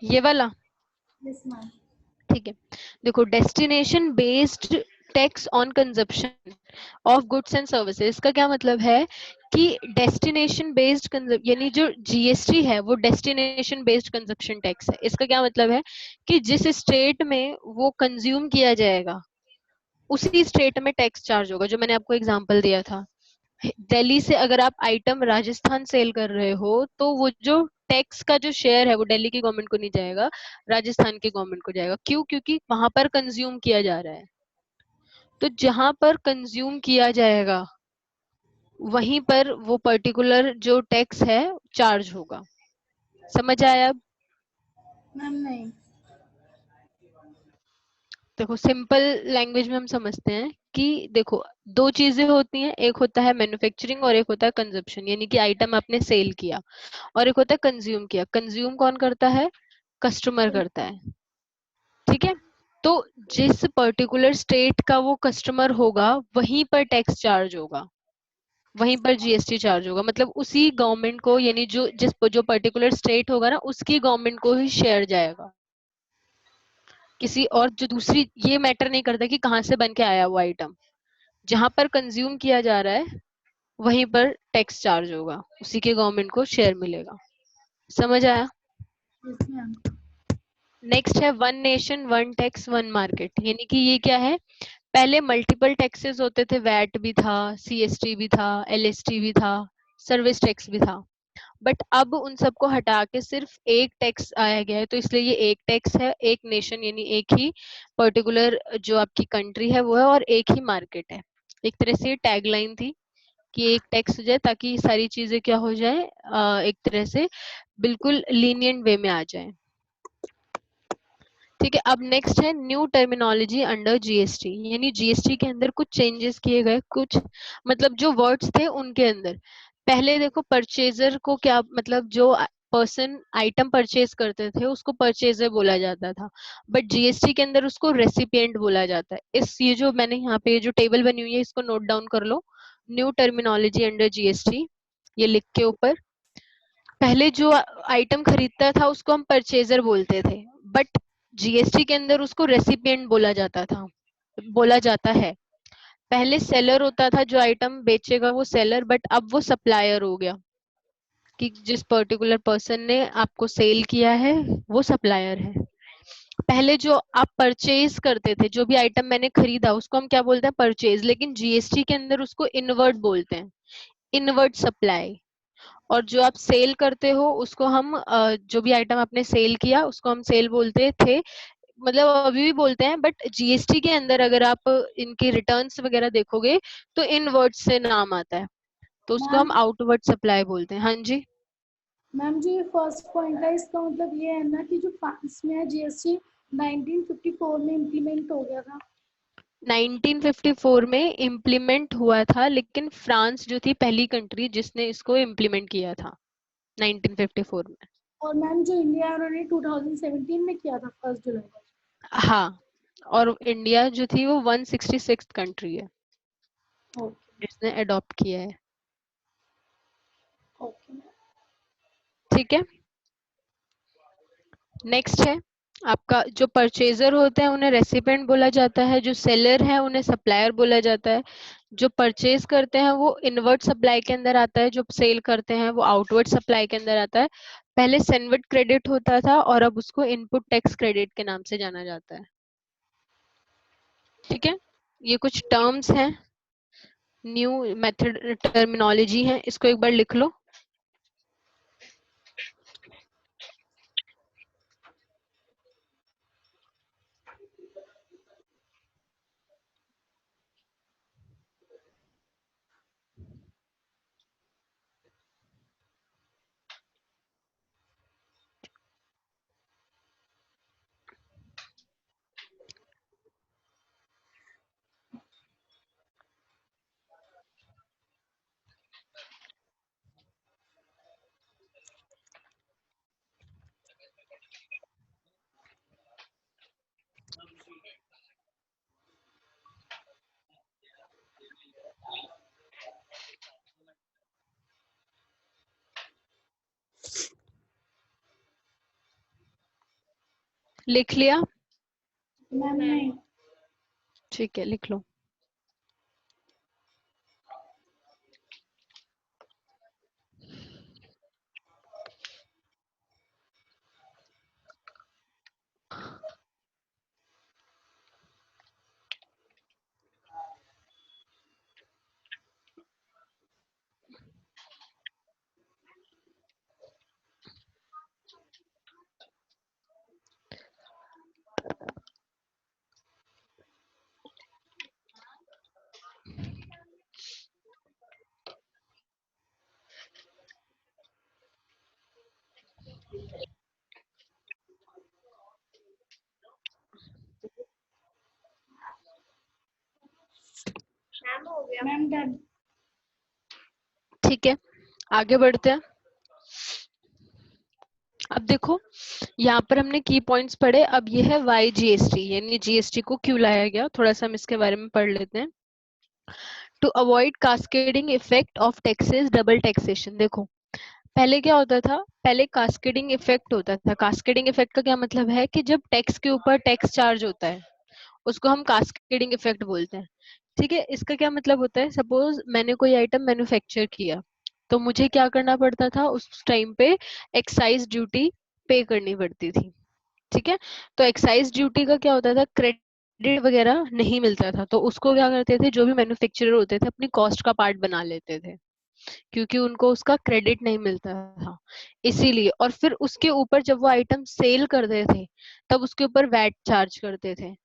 ये वाला। Yes ma'am. ठीक है, देखो destination based tax on consumption of goods and services, इसका क्या मतलब है कि डेस्टिनेशन बेस्ड यानी जो जीएसटी है वो डेस्टिनेशन बेस्ड कंजप्शन टैक्स है। इसका क्या मतलब है कि जिस स्टेट में वो कंज्यूम किया जाएगा उसी स्टेट में टैक्स चार्ज होगा। जो मैंने आपको एग्जांपल दिया था, दिल्ली से अगर आप आइटम राजस्थान सेल कर रहे हो तो वो जो टैक्स का जो शेयर है वो दिल्ली की गवर्नमेंट को नहीं जाएगा, राजस्थान की गवर्नमेंट को जाएगा। क्यों? क्योंकि वहां पर कंज्यूम किया जा रहा है। तो जहां पर कंज्यूम किया जाएगा वहीं पर वो पर्टिकुलर जो टैक्स है चार्ज होगा। समझ आया अब? मैम नहीं। देखो सिंपल लैंग्वेज में हम समझते हैं कि देखो दो चीजें होती हैं, एक होता है मैन्युफैक्चरिंग और एक होता है कंजप्शन, यानी कि आइटम आपने सेल किया, और एक होता है कंज्यूम किया। कंज्यूम कौन करता है? कस्टमर करता है। ठीक है, तो जिस पर्टिकुलर स्टेट का वो कस्टमर होगा वहीं पर टैक्स चार्ज होगा, वहीं पर जीएसटी चार्ज होगा। मतलब उसी गवर्नमेंट को, यानी जो पर्टिकुलर स्टेट होगा ना उसकी गवर्नमेंट को ही शेयर जाएगा। किसी और जो दूसरी, ये मैटर नहीं करता कि कहाँ से बन के आया वो आइटम, जहां पर कंज्यूम किया जा रहा है वहीं पर टैक्स चार्ज होगा, उसी के गवर्नमेंट को शेयर मिलेगा। समझ आया? Yes ma'am. नेक्स्ट है one nation one tax one market, यानी कि ये क्या है, पहले मल्टीपल टैक्सेस होते थे, वैट भी था, सीएसटी भी था, एलएसटी भी था, सर्विस टैक्स भी था, बट अब उन सबको हटा के सिर्फ एक टैक्स आया गया है। तो इसलिए ये एक टैक्स है, एक नेशन यानी एक ही पर्टिकुलर जो आपकी कंट्री है वो है, और एक ही मार्केट है। एक तरह से टैगलाइन थी कि एक टैक्स हो जाए ताकि सारी चीजें क्या हो जाए, एक तरह से बिल्कुल लीनियंट वे में आ जाए। ठीक है, अब नेक्स्ट है न्यू टर्मिनोलॉजी अंडर जीएसटी, यानी जीएसटी के अंदर कुछ चेंजेस किए गए, कुछ मतलब जो वर्ड्स थे उनके अंदर। पहले देखो परचेजर को क्या मतलब, जो पर्सन आइटम परचेज करते थे उसको परचेजर बोला जाता था, बट जीएसटी के अंदर उसको रेसिपिएंट बोला जाता है। इस ये जो मैंने यहाँ पे जो टेबल बनी हुई है इसको नोट डाउन कर लो, न्यू टर्मिनोलॉजी अंडर जीएसटी, ये लिख के ऊपर। पहले जो आइटम खरीदता था उसको हम परचेजर बोलते थे, बट जीएसटी के अंदर उसको रेसिपिएंट बोला जाता था, बोला जाता है। पहले सेलर होता था, जो आइटम बेचेगा वो सेलर, बट अब वो सप्लायर हो गया, कि जिस पर्टिकुलर पर्सन ने आपको सेल किया है वो सप्लायर है। पहले जो आप परचेज करते थे, जो भी आइटम मैंने खरीदा उसको हम क्या बोलते हैं? परचेज, लेकिन जीएसटी के अंदर उसको इनवर्ट बोलते हैं, इनवर्ट सप्लाई। और जो आप सेल करते हो उसको हम जो भी आइटम आपने सेल किया उसको हम सेल बोलते थे, मतलब अभी भी बोलते हैं, बट जीएसटी के अंदर अगर आप इनके रिटर्न्स वगैरह देखोगे तो इन वर्ड्स से नाम आता है, तो उसको मैम हम आउटवर्ड सप्लाई बोलते हैं। हाँ जी। मैम जो ये फर्स्ट पॉइंट है इसका मतलब ये है ना कि जो इसमें है जीएसटी 1954 में इम्प्लीमेंट हो गया था। 1954 में इम्प्लीमेंट हुआ था, लेकिन फ्रांस जो थी पहली कंट्री जिसने इसको इम्प्लीमेंट किया था 1954 में। और मैम जो इंडिया है उन्होंने 2017 में किया था 1 जुलाई को। हाँ, और इंडिया जो थी वो 166 कंट्री है ओके। जिसने अडॉप्ट किया है। Okay ma'am. ठीक है, नेक्स्ट है आपका, जो परचेजर होते हैं उन्हें रेसिपिएंट बोला जाता है, जो सेलर है उन्हें सप्लायर बोला जाता है, जो परचेज करते हैं वो इनवर्ट सप्लाई के अंदर आता है, जो सेल करते हैं वो आउटवर्ड सप्लाई के अंदर आता है। पहले सेनवर्ट क्रेडिट होता था और अब उसको इनपुट टैक्स क्रेडिट के नाम से जाना जाता है। ठीक है, ये कुछ टर्म्स हैं, न्यू मेथड टर्मिनोलॉजी है, इसको एक बार लिख लो। लिख लिया? मैम नहीं। ठीक है, लिख लो। मैम हो गया। Ma'am done. ठीक है, आगे बढ़ते हैं। अब देखो, यहाँ पर हमने की पॉइंट्स पढ़े। अब ये है वाई जीएसटी, यानी जीएसटी को क्यों लाया गया, थोड़ा सा हम इसके बारे में पढ़ लेते हैं। To avoid cascading effect of taxes, double taxation. देखो, पहले क्या होता था, पहले कास्केडिंग इफेक्ट होता था। कास्केडिंग इफेक्ट का क्या मतलब है कि जब टैक्स के ऊपर टैक्स चार्ज होता है, उसको हम कास्केडिंग इफेक्ट बोलते हैं। ठीक है, इसका क्या मतलब होता है, सपोज मैंने कोई आइटम मैन्युफैक्चर किया, तो मुझे क्या करना पड़ता था उस टाइम पे, एक्साइज ड्यूटी पे करनी पड़ती थी। ठीक है, तो एक्साइज ड्यूटी का क्या होता था, क्रेडिट वगैरह नहीं मिलता था, तो उसको क्या करते थे, जो भी मैन्युफैक्चरर होते थे अपनी कॉस्ट का पार्ट बना लेते थे, क्योंकि उनको उसका क्रेडिट नहीं मिलता था, इसीलिए। और फिर उसके ऊपर जब वो आइटम सेल करते थे, तब उसके ऊपर वैट चार्ज करते थे।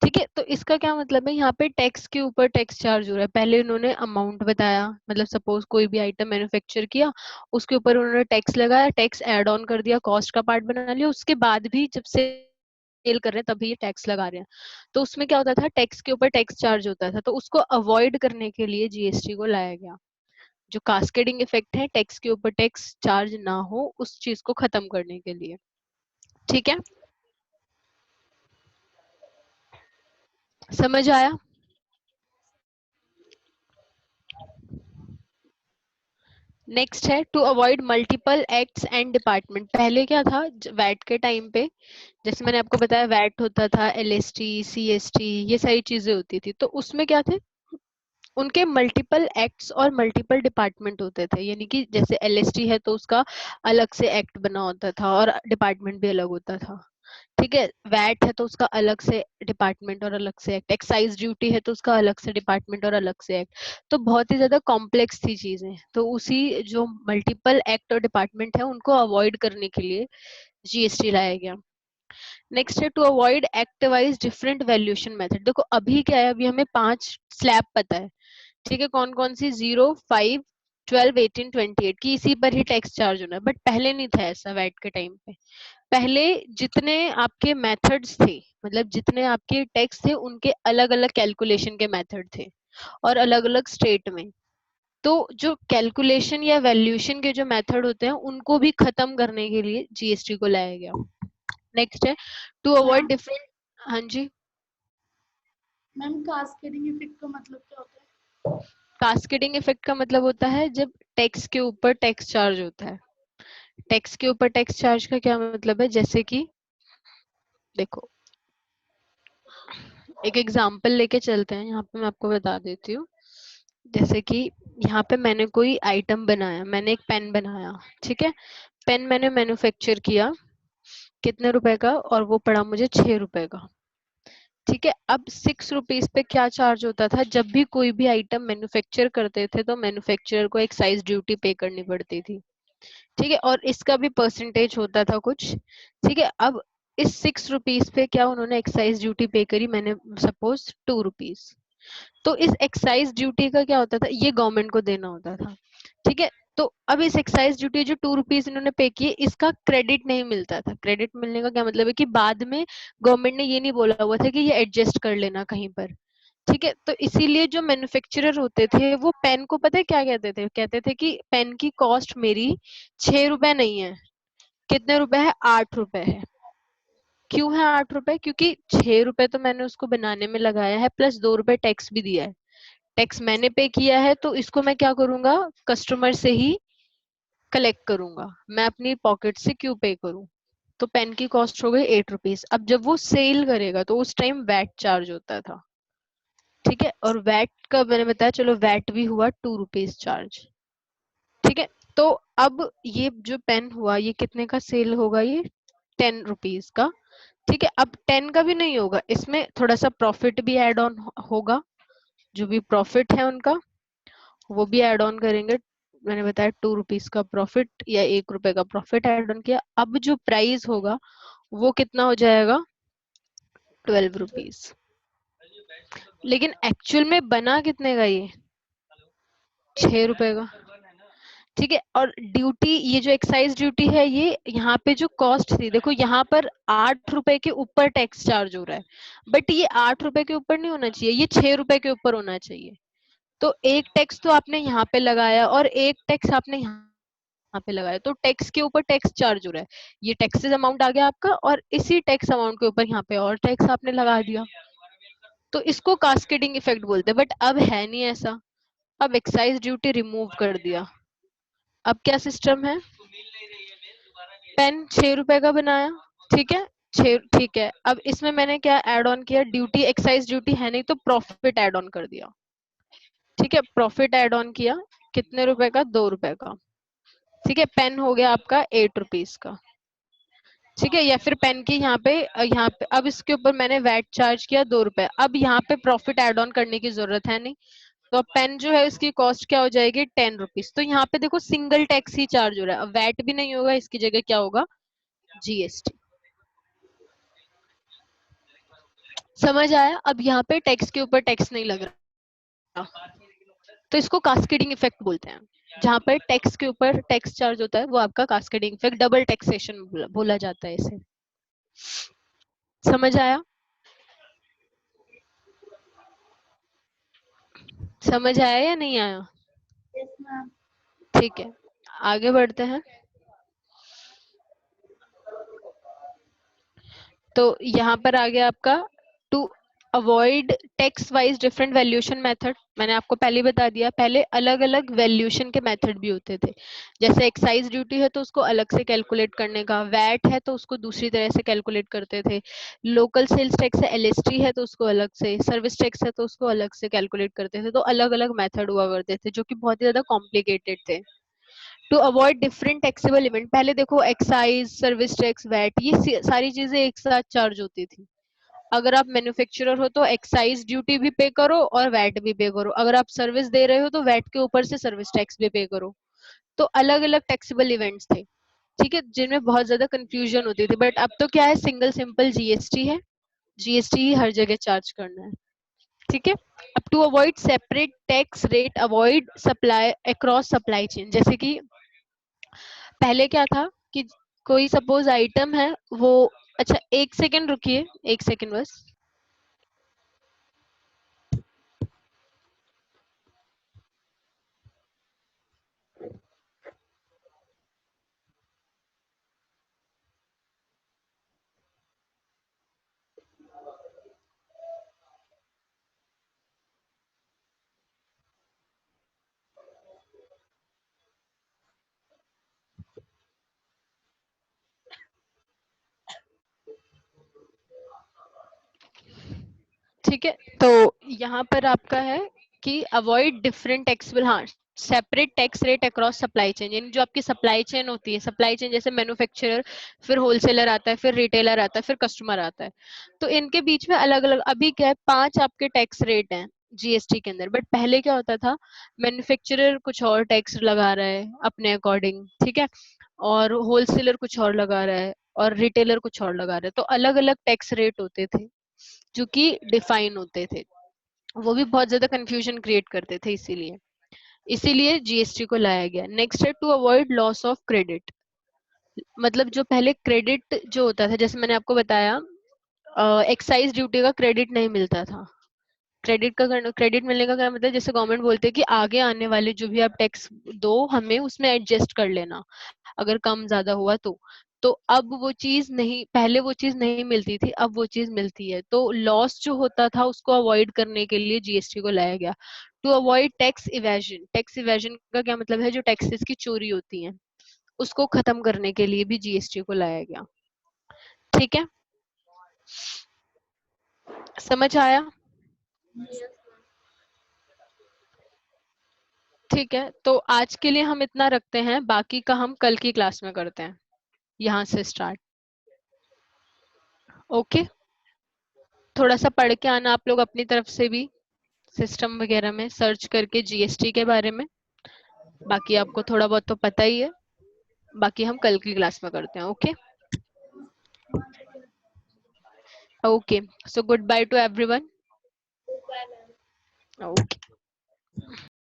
ठीक है, तो इसका क्या मतलब है, यहाँ पे टैक्स के ऊपर टैक्स चार्ज हो रहा है। पहले उन्होंने अमाउंट बताया, मतलब सपोज कोई भी आइटम मैन्युफैक्चर किया, उसके ऊपर उन्होंने टैक्स लगाया, टैक्स ऐड ऑन कर दिया, कॉस्ट का पार्ट बना लिया, उसके बाद भी जब सेल कर रहे हैं तभी ये टैक्स लगा रहे हैं। तो उसमें क्या होता था, टैक्स के ऊपर टैक्स चार्ज होता था, तो उसको अवॉइड करने के लिए जीएसटी को लाया गया। जो कास्केडिंग इफेक्ट है, टैक्स के ऊपर टैक्स चार्ज ना हो, उस चीज को खत्म करने के लिए। ठीक है, समझ आया? नेक्स्ट है to avoid multiple acts and department. पहले क्या था, वैट के टाइम पे, जैसे मैंने आपको बताया, वैट होता था, एलएसटी, सीएसटी, ये सारी चीजें होती थी, तो उसमें क्या थे, उनके मल्टीपल एक्ट्स और मल्टीपल डिपार्टमेंट होते थे। यानी कि जैसे एलएसटी है तो उसका अलग से एक्ट बना होता था और डिपार्टमेंट भी अलग होता था। ठीक है, वैट है तो उसका अलग से डिपार्टमेंट और अलग से एक्ट, एक्साइज ड्यूटी है तो उसका अलग से डिपार्टमेंट और अलग से एक्ट। तो बहुत ही ज्यादा कॉम्प्लेक्स थी चीजें, तो उसी जो मल्टीपल एक्ट और डिपार्टमेंट है उनको अवॉइड करने के लिए जीएसटी लाया गया। नेक्स्ट है to avoid act wise different valuation method. देखो अभी क्या है, अभी हमें 5 स्लैब पता है। ठीक है, कौन कौन सी, 0, 5, 12, 18, 28 की, इसी पर ही टैक्स चार्ज होना है। बट पहले नहीं था ऐसा वैट के टाइम पे। पहले जितने आपके मेथड्स थे, मतलब जितने आपके टैक्स थे, उनके अलग अलग कैलकुलेशन के मेथड थे और अलग अलग स्टेट में। तो जो कैलकुलेशन या वैल्यूएशन के जो मेथड होते हैं, उनको भी खत्म करने के लिए जीएसटी को लाया गया। नेक्स्ट है टू अवॉइड मैम डिफरेंट। हाँ जी। मैम कास्केडिंग इफेक्ट का मतलब क्या होता है? कास्केडिंग इफेक्ट का मतलब होता है जब टैक्स के ऊपर टैक्स चार्ज होता है। टैक्स के ऊपर टैक्स चार्ज का क्या मतलब है, जैसे कि देखो, एक एग्जांपल लेके चलते हैं, यहाँ पे मैं आपको बता देती हूँ। जैसे कि यहाँ पे मैंने कोई आइटम बनाया, मैंने एक पेन बनाया। ठीक है, पेन मैंने मैन्युफैक्चर किया, कितने रुपए का, और वो पड़ा मुझे 6 रुपए का। ठीक है, अब 6 रुपीज पे क्या चार्ज होता था, जब भी कोई भी आइटम मैन्युफैक्चर करते थे तो मैन्युफैक्चरर को एक्साइज ड्यूटी पे करनी पड़ती थी। ठीक है, और इसका भी परसेंटेज होता था कुछ। ठीक है, अब इस 6 रुपीज पे क्या उन्होंने एक्साइज ड्यूटी पे करी, मैंने सपोज 2 रुपीज। तो इस एक्साइज ड्यूटी का क्या होता था, ये गवर्नमेंट को देना होता था। ठीक है, तो अब इस एक्साइज ड्यूटी जो 2 रुपीज इन्होंने पे किए, इसका क्रेडिट नहीं मिलता था। क्रेडिट मिलने का क्या मतलब है कि बाद में गवर्नमेंट ने ये नहीं बोला हुआ था कि ये एडजस्ट कर लेना कहीं पर। ठीक है, तो इसीलिए जो मैन्युफैक्चरर होते थे वो पेन को पता है क्या कहते थे, कहते थे कि पेन की कॉस्ट मेरी 6 रुपए नहीं है, कितने रुपए है, 8 रुपए है। क्यों है 8 रुपए, क्योंकि 6 रुपए तो मैंने उसको बनाने में लगाया है, प्लस 2 रुपए टैक्स भी दिया है। टैक्स मैंने पे किया है, तो इसको मैं क्या करूंगा, कस्टमर से ही कलेक्ट करूंगा, मैं अपनी पॉकेट से क्यों पे करूं। तो पेन की कॉस्ट हो गई 8 रुपीज। अब जब वो सेल करेगा तो उस टाइम वैट चार्ज होता था, ठीक है, और वैट का मैंने बताया, चलो वैट भी हुआ 2 रुपीज चार्ज, ठीक है। तो अब ये जो पेन हुआ ये कितने का सेल होगा, ये 10 रुपीज का, ठीक है। अब 10 का भी नहीं होगा, इसमें थोड़ा सा प्रॉफिट भी ऐड ऑन होगा, जो भी प्रॉफिट है उनका वो भी ऐड ऑन करेंगे। मैंने बताया 2 रुपीज का प्रॉफिट या 1 रुपए का प्रॉफिट ऐड ऑन किया। अब जो प्राइस होगा वो कितना हो जाएगा, 12 रुपीज। लेकिन एक्चुअल में बना कितने का ये, 6 रुपए का, ठीक है। और ड्यूटी, ये जो एक्साइज ड्यूटी है, ये यहाँ पे जो कॉस्ट थी, देखो यहाँ पर 8 रुपए के ऊपर टैक्स चार्ज हो रहा है, बट ये 8 रुपए के ऊपर नहीं होना चाहिए, ये 6 रुपए के ऊपर होना चाहिए। तो एक टैक्स तो आपने यहाँ पे लगाया और एक टैक्स आपने यहाँ पे लगाया, तो टैक्स के ऊपर टैक्स चार्ज हो रहा है। ये टैक्सेस अमाउंट आ गया आपका, और इसी टैक्स अमाउंट के ऊपर यहाँ पे और टैक्स आपने लगा दिया। तो इसको कास्केडिंग इफेक्ट बोलते हैं, बट अब है नहीं ऐसा। अब एक्साइज ड्यूटी रिमूव कर दिया। अब क्या सिस्टम है, पेन 6 रुपए का बनाया, ठीक है, 6, ठीक है। अब इसमें मैंने क्या ऐड ऑन किया, ड्यूटी, एक्साइज ड्यूटी है नहीं तो प्रॉफिट ऐड ऑन कर दिया, ठीक है। प्रॉफिट ऐड ऑन किया, कितने रुपए का, 2 रुपए का, ठीक है। पेन हो गया आपका 8 रुपीज का, ठीक है। या फिर पेन की यहाँ पे अब इसके ऊपर मैंने वैट चार्ज किया 2 रुपए। अब यहाँ पे प्रॉफिट ऐड ऑन करने की जरूरत है नहीं, तो अब पेन जो है इसकी कॉस्ट क्या हो जाएगी, 10 रुपीज। तो यहाँ पे देखो सिंगल टैक्स ही चार्ज हो रहा है, अब वैट भी नहीं होगा, इसकी जगह क्या होगा, जीएसटी। समझ आया, अब यहाँ पे टैक्स के ऊपर टैक्स नहीं लग रहा, तो इसको कास्केडिंग इफेक्ट बोलते हैं। जहां पर टैक्स के ऊपर टैक्स चार्ज होता है वो आपका कास्केडिंग इफेक्ट, डबल टैक्सेशन बोला जाता है इसे। समझ आया, समझ आया या नहीं आया, यस मैम। ठीक है, आगे बढ़ते हैं। तो यहाँ पर आ गया आपका to avoid tax wise different valuation method. मैंने आपको पहले ही बता दिया, पहले अलग अलग वैल्यूएशन के मेथड भी होते थे। जैसे एक्साइज ड्यूटी है तो उसको अलग से कैलकुलेट करने का, वैट है तो उसको दूसरी तरह से कैलकुलेट करते थे, लोकल सेल्स टैक्स है, एलएसटी है तो उसको अलग से, सर्विस टैक्स है तो उसको अलग से कैलकुलेट करते थे। तो अलग अलग मेथड हुआ करते थे जो कि बहुत ही ज्यादा कॉम्प्लिकेटेड थे। To avoid different taxable event, पहले देखो एक्साइज, सर्विस टैक्स, वैट, ये सारी चीजें एक साथ चार्ज होती थी। अगर आप मैन्युफैक्चरर हो तो एक्साइज ड्यूटी भी पे करो और वैट भी पे करो, अगर आप सर्विस दे रहे हो तो वैट के ऊपर से सर्विस टैक्स भी पे करो। तो अलग अलग टैक्सेबल इवेंट्स थे, ठीक है, जिनमें बहुत ज्यादा कंफ्यूजन होती थी। बट अब तो क्या है, सिंगल सिंपल जीएसटी है, जीएसटी ही हर जगह चार्ज करना है, ठीक है। अब to avoid separate tax rate, avoid supply across supply chain, जैसे कि पहले क्या था कि कोई सपोज आइटम है वो, अच्छा एक सेकंड रुकिए, एक सेकंड बस। ठीक है, तो यहाँ पर आपका है कि अवॉइड डिफरेंट टैक्सेबल, हाँ, separate tax rate across supply chain, यानी जो आपकी सप्लाई चेन होती है, सप्लाई चेन जैसे मैन्युफैक्चरर, फिर होलसेलर आता है, फिर रिटेलर आता है, फिर कस्टमर आता है, तो इनके बीच में अलग अलग, अभी क्या है, 5 आपके टैक्स रेट हैं जीएसटी के अंदर। बट पहले क्या होता था, मैन्युफैक्चरर कुछ और टैक्स लगा रहा है अपने अकॉर्डिंग, ठीक है, और होलसेलर कुछ और लगा रहा है, और रिटेलर कुछ और लगा रहा है, तो अलग अलग टैक्स रेट होते थे जो कि डिफाइन होते थे। वो भी बहुत ज्यादा कंफ्यूजन क्रिएट करते थे, इसीलिए इसीलिए जीएसटी को लाया गया। नेक्स्ट है to avoid loss of credit, मतलब जो पहले क्रेडिट जो होता था, जैसे मैंने आपको बताया, एक्साइज ड्यूटी का क्रेडिट नहीं मिलता था। क्रेडिट मिलने का क्या मतलब, जैसे गवर्नमेंट बोलते है कि आगे आने वाले जो भी आप टैक्स दो हमें उसमें एडजस्ट कर लेना, अगर कम ज्यादा हुआ तो अब वो चीज नहीं, पहले वो चीज नहीं मिलती थी, अब वो चीज मिलती है। तो लॉस जो होता था उसको अवॉइड करने के लिए जीएसटी को लाया गया। To avoid tax evasion, tax evasion का क्या मतलब है, जो टैक्सेस की चोरी होती है उसको खत्म करने के लिए भी जीएसटी को लाया गया। ठीक है, समझ आया? ठीक है, तो आज के लिए हम इतना रखते हैं, बाकी का हम कल की क्लास में करते हैं, यहाँ से स्टार्ट। ओके, थोड़ा सा पढ़ के आना आप लोग अपनी तरफ से भी, सिस्टम वगैरह में सर्च करके जीएसटी के बारे में। बाकी आपको थोड़ा बहुत तो पता ही है, बाकी हम कल की क्लास में करते हैं। Okay okay, so good by two everyone. Okay.